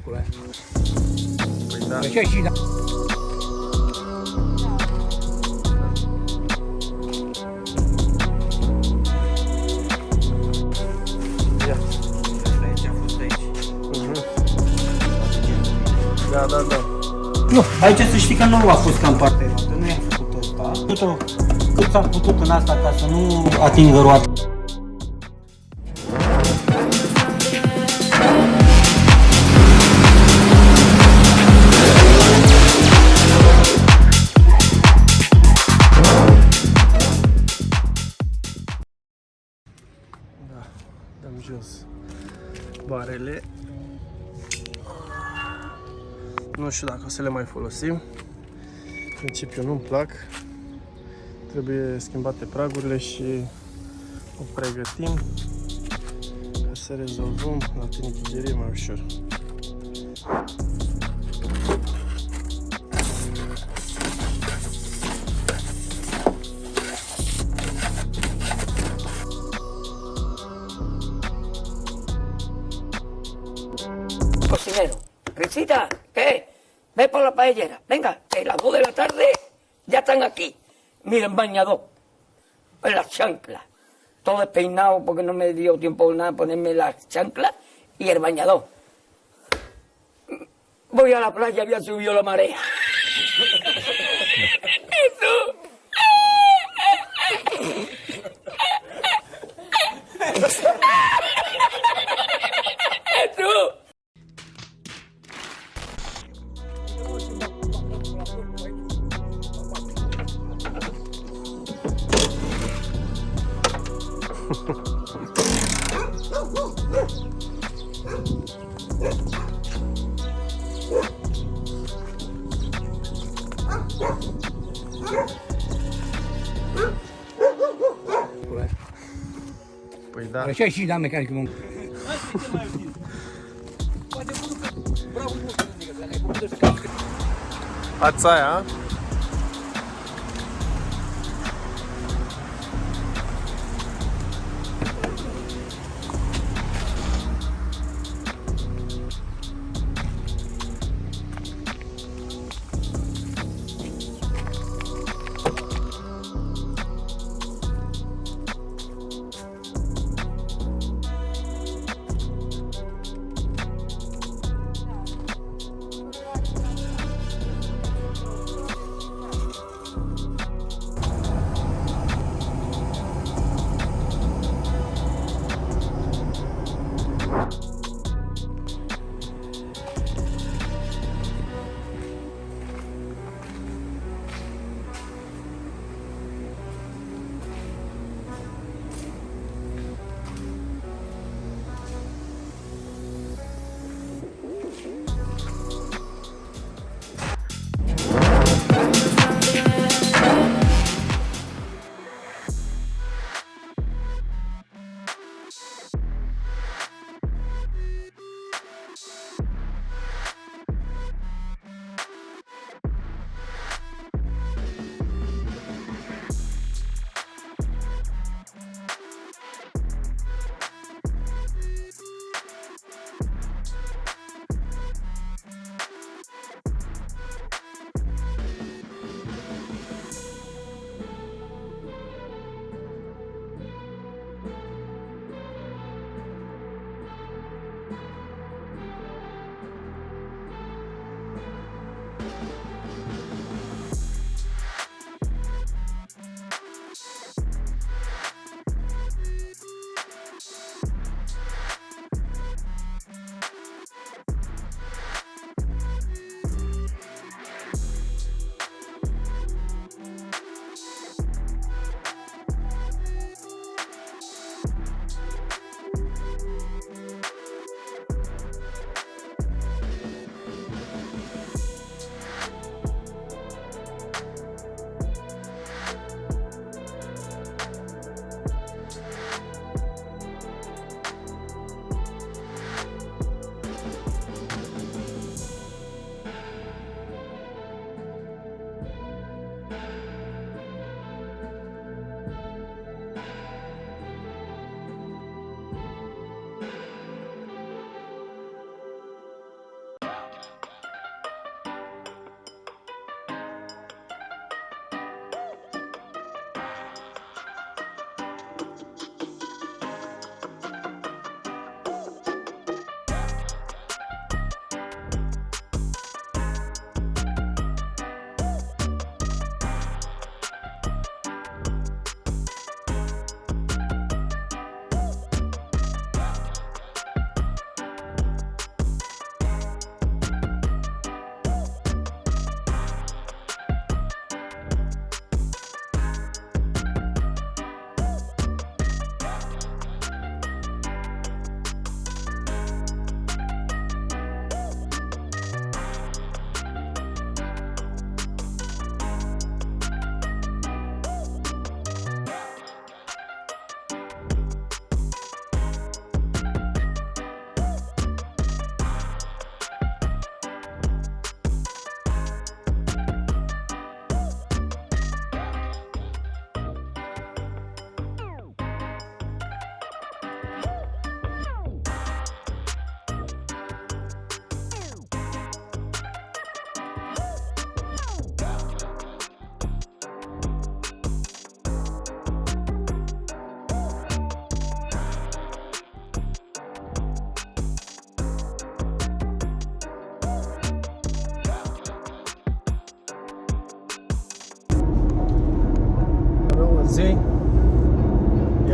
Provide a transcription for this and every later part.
Păi da. Așa și da. Ia. Aici am fost aici. Da, da, da. Nu, aici să știi că nu a fost cam partea roată, nu i-am făcut ăsta. Tot cât s-a putut în asta ca să nu atingă roata. Da, dăm jos barele. Nu știu dacă o să le mai folosim. În principiu nu-mi plac. Trebuie schimbate pragurile și o pregătim ca să rezolvăm la tinichigerie mai ușor. Cocinero, Risita, ¿qué? Ve por la paellera. Venga, que las 2 de la tarde ya están aquí. Miren, bañador, en las chanclas. Todo despeinado porque no me dio tiempo nada ponerme las chanclas y el bañador. Voy a la playa, había subido la marea. ¿Y tú? ¿Y tú? Păi da. Așa și da, mecanic. Ața aia.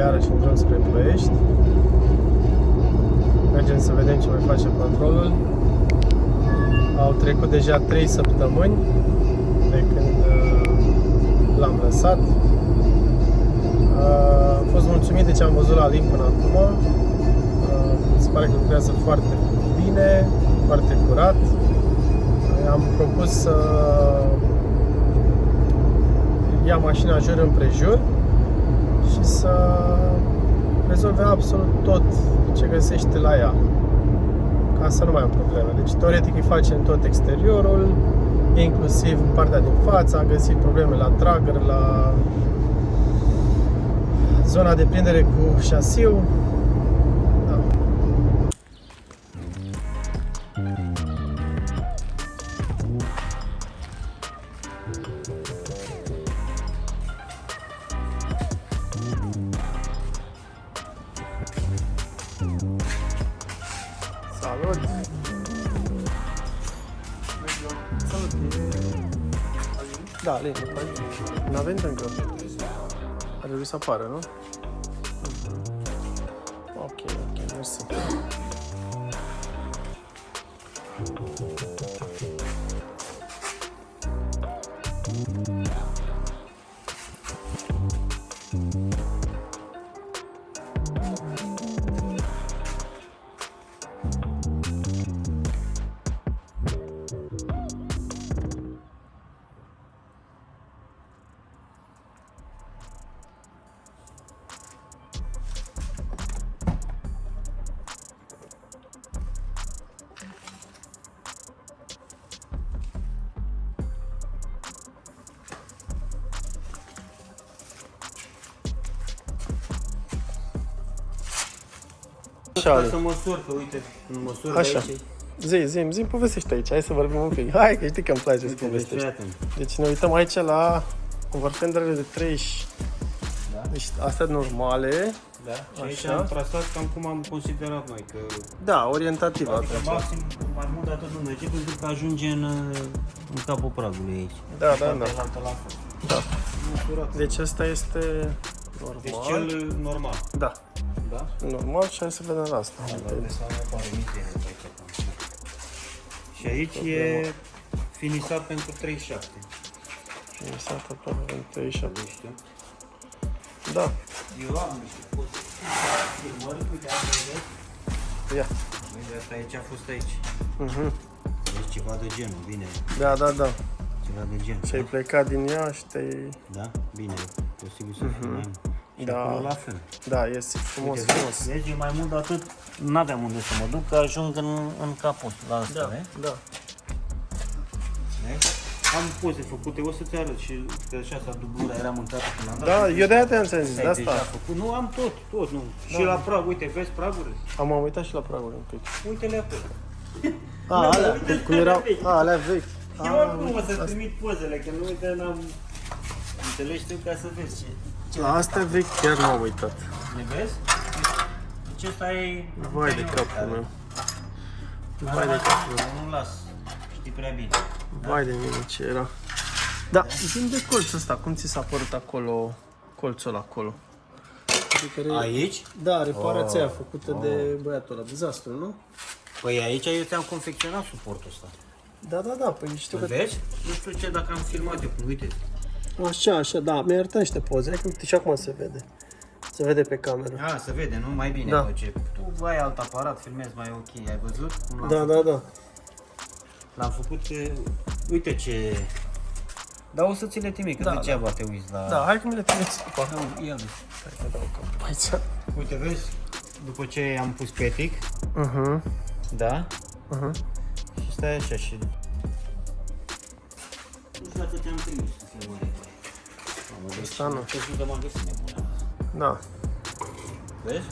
iarăși în drum spre Ploiești. Mergem să vedem ce mai face controlul. Au trecut deja 3 săptămâni de când l-am lăsat. Am fost mulțumit de ce am văzut la Lim până acum. Se pare că lucrează foarte bine, foarte curat. Am propus să ia mașina jur împrejur și să rezolve absolut tot ce găsește la ea, ca să nu mai am probleme. Deci teoretic îi facem tot exteriorul, inclusiv partea din față. Am găsit probleme la tragger, la zona de prindere cu șasiul. Da. Salut! Salut! Da, Alin, n-avem încă. Ar trebui să apară, nu? Ok, mersi. Așa, Ca să măsor, că uite, măsor Așa. de aici. Zi, povestește aici, hai să vorbim un pic. Hai, că știi că îmi place să Uite, povestești. deci, fii atent. Deci ne uităm aici la convertenderele de 30. Da. Deci astea normale. Da, și aici Așa. am trasat cam cum am considerat noi, că Da, orientativ adică atunci. maxim mai mult de atât nu merge, pentru că ajunge în capul pragului aici. Da. Partea altă la fel. Da. Măsurat. Deci asta este normal. Deci cel normal. Da, Da? normal și hai să vedem la asta. Să mai apare mitere pe aici. Și aici e finisat pentru 37. Finisat aproape în 37. Nu știu. Da, Eu am niște poze. Filmări, uite, asta e vezi? ia. Uite, asta aici a fost aici. Mhm. Deci ceva de genul, bine. Da. Ceva de genul. Și ai plecat din ea și te-ai... Da? Bine, posibil să filmăm. Și Da. acolo la fel. Da, este frumos, Uite, frumos. vezi, eu mai mult de atât n-aveam unde să mă duc, că ajung în capul la asta, Da, vezi? da. Vezi? Am poze făcute, o să-ți arăt și că și asta dublura era mâncată când am dat. Da, eu de-aia te-am zis, de Ai deja asta. făcut. Nu, am tot, nu. Și la prag, uite, vezi pragurile? Am uitat și la praguri un pic. Uite-le acolo. Alea, uite, cum erau? vechi. Alea vechi. Eu acum o să trimit pozele, că nu uite, n-am... Înțelegi tu ca să vezi ce... La astea vechi chiar n-am uitat. Le vezi? Deci ăsta e... Vai de capul meu. Vai de capul meu. Nu las, știi prea bine. Vai de mine ce era. Da, zi-mi de colțul ăsta, cum ți s-a părut acolo, colțul ăla acolo? Adică Aici? Da, reparația aia făcută de băiatul ăla, dezastru, nu? Păi aici eu ți-am confecționat suportul ăsta. Da, păi știu Îl că... vezi? Nu știu ce dacă am filmat eu, uite. Așa, da, mi-ai arătat niște poze, hai că uite și acum se vede. Se vede pe cameră. A, se vede, nu? Mai bine, Da. bă, ce. Tu ai alt aparat, filmezi mai ok, ai văzut? Cum l-am Da, făcut? da. L-am făcut, uite ce... Dar o să ți le trimit, că Da, degeaba te uiți la... Da, hai că mi le trimiți după. Nu, ia vezi. Hai că dau capul aici. Uite, vezi? După ce am pus petic, Mhm. da? Uh-huh. Și stai așa și... Nu știu dacă te-am trimis cu filmarea ta. Asta nu. Ce zi de m-am găsit nebuna. Da. Vezi?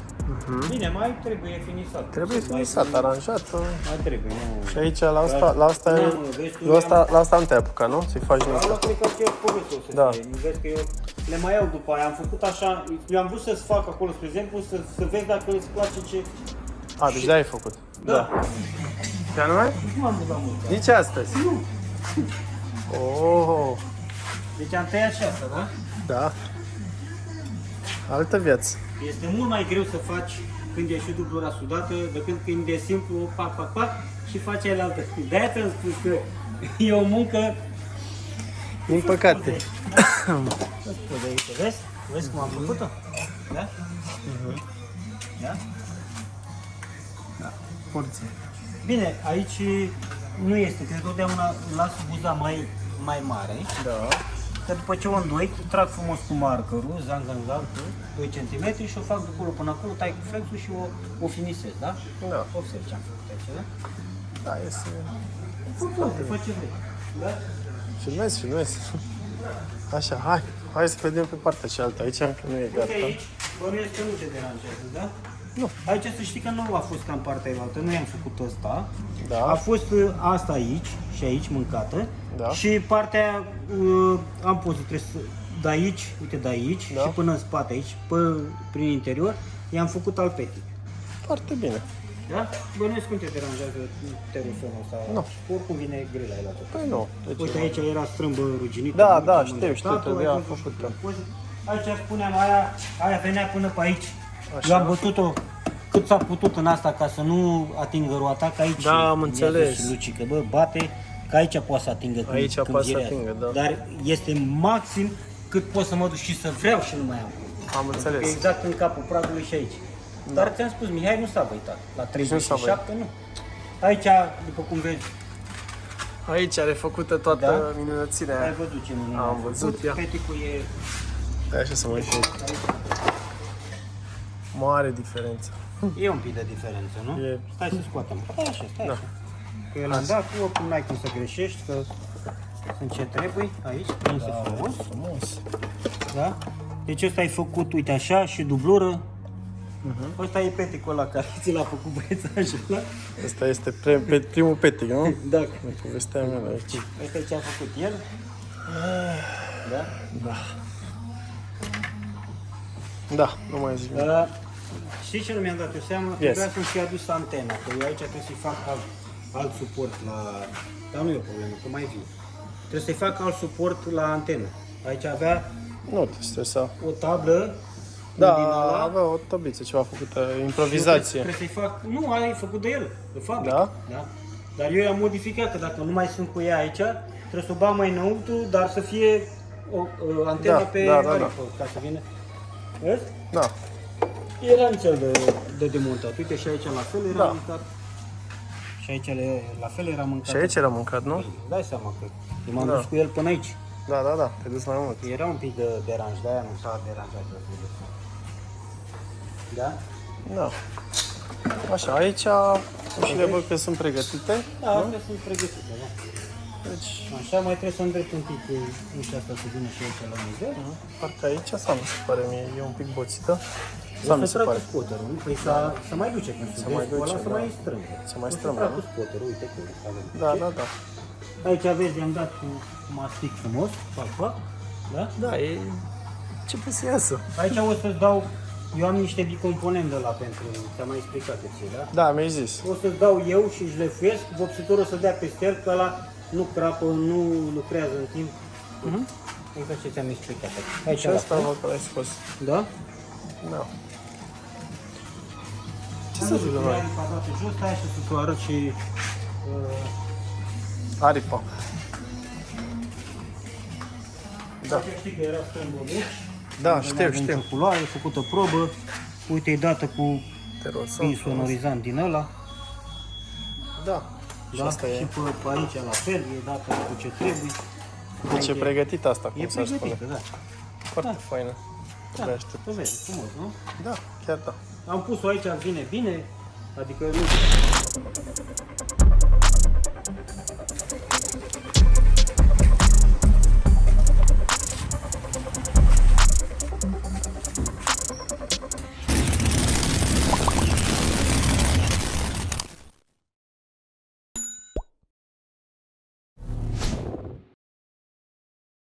Bine, mai trebuie finisat. Trebuie Mai finisat, aranjat. Mai trebuie, nu... Și aici, la asta, Da, mă, vezi tu, la asta nu te-ai apucat, nu? Să-i faci din Ala asta. cred că aceeași poveste o să Da. fie. Vezi că eu le mai iau după aia. Am făcut așa, eu am vrut să-ți fac acolo, spre exemplu, să vezi dacă îți place ce... A, deci de-aia ai făcut. Da. Ce anume? Nu am dat mult. Nici astăzi. Nu. Oh, Deci am tăiat și asta, da? da. Altă viață. Este mult mai greu să faci când e și dublura sudată decât când e simplu, pac, pac, pac și faci aia-altă. De-aia ți-am spus că e o muncă. Din păcate. De aici, vezi? Vezi cum am făcut-o? Da? Da? Forță. Bine, aici nu este, cred că totdeauna las buza mai mare. Da. Că după ce o îndoi, trag frumos cu markerul, zang, 2 cm și o fac de acolo până acolo, tai cu flexul și o finisez, da? Da. Observ ce am făcut aici, da? Da, este... Frumos, te faci ce vrei. Da? Filmez. Așa, hai să vedem pe partea cealaltă aici, că nu e Uite gata. aici, bănuiesc că nu te deranjează, da? Nu. Aici să știi că nu a fost ca în partea altă, nu i-am făcut ăsta. Da. A fost asta aici și aici mâncată. Da. Și partea am pus trebuie să, de aici, uite de aici Da. și până în spate aici, prin interior, i-am făcut alpetic. Foarte bine. Da? Bănuiesc cum te deranjează terusonul ăsta. Nu. Oricum vine grila aia la tot. Păi nu. De ce? Uite aici era strâmbă ruginită. Da, nu da, am știu, îndreptat-o, trebuie ai a văzut făcut-o. și poze. Aici spuneam, aia venea până pe aici. Așa. Eu am bătut-o cât s-a putut în asta ca să nu atingă roata, că aici Da, am mi-a înțeles. zis Luci că bă, bate, că aici poate să atingă când, Aici când poate să girează. atingă, da. Dar este maxim cât pot să mă duc și să vreau și nu mai am. Am înțeles. Exact în capul pragului și aici. Dar ți-am spus, Mihai nu s-a văitat. La Deci nu s-a 37 nu. Aici, după cum vezi, Aici are făcută toată Da? minunățirea ai aia. văzut ce minune. Am văzut, ia. Peticul e Hai așa să mă uit. Mare diferență. E un pic de diferență, nu? E- Stai să scoatem. Stai așa, stai Da. așa. Că eu l-am dat, tu oricum n-ai cum să greșești, că sunt ce trebuie aici, prinsă frumos. Frumos. Da? Deci ăsta ai făcut, uite așa, și dublură. Ăsta e peticul ăla care ți l-a făcut băiețașul ăla. Asta este primul petic, nu? Da. Mi povestea mea aici. Ăsta e ce a făcut el. Da? Da. Da, nu mai zic. Știi ce nu mi-am dat eu seama? Trebuia să-mi fi adus antena, că eu aici trebuie să-i fac alt suport la... Dar nu e o problemă, că mai viu. Trebuie să-i fac alt suport la antenă. Aici avea Nu te stresa. o tablă Da, din ăla. avea o tabliță, ceva făcută, Și improvizație. Trebuie să-i fac... Nu, aia e făcut de el, de fabrică. Da? Da? Dar eu i-am modificat, că dacă nu mai sunt cu ea aici, trebuie să o bag mai înăuntru, dar să fie o antenă Da, pe da, da, da. aripă, ca să vină. Vezi? Da. Era în cel de demontat. Uite și aici la fel era Da. mâncat. Și aici la fel era mâncat. Și aici era mâncat, nu? Dai seama că eu m-am Da. dus cu el până aici. Da, da, da, te-ai dus mai mult. Era un pic de deranj, de-aia nu s-a deranjat. Da? Da. Așa, aici ușile văd că sunt pregătite. Da, astea sunt pregătite, da. Deci, Așa mai trebuie să îndrept un pic ușa asta să vină și aici la nivel. parcă aici sau mi se pare mie, e un pic boțită. Sau mi Să se trag pare. cu spoterul, nu? Păi să mai duce când se mai duce, să da. mai strângă. Să mai strângă, Să trag nu? cu spoterul, uite că avem. Da, da, da. Aici aveți, i-am dat cu mastic frumos, fac, fac. Da? Da, e... Ce poți să iasă? Aici o să-ți dau, eu am niște bicomponente la pentru, ți-am mai explicat ție, da? Da, mi-ai zis. O să-ți dau eu și își lefuiesc, vopsitorul o să dea peste el, că ăla nu crapă, nu lucrează în timp. Exact ce ți-am explicat. Aici Și la asta fel. văd că l-ai scos. Da? Da. Ce să zic, noi? Aripa dată jos, stai așa să-ți o arăt și... Aripa. Da. Știi că era strâmbă mici. Da, știu. Culoare, e făcută probă. Uite, e dată cu Te rog, să insonorizant din ăla. Da. Și Da? asta Și e. pe aici la fel, e dată cu ce trebuie. Deci e pregătit asta, cum E s-ar spune. pregătită, da. Foarte faină. Da, De aștept. să vezi, frumos, nu? Da, chiar da. Am pus-o aici, vine bine, adică nu...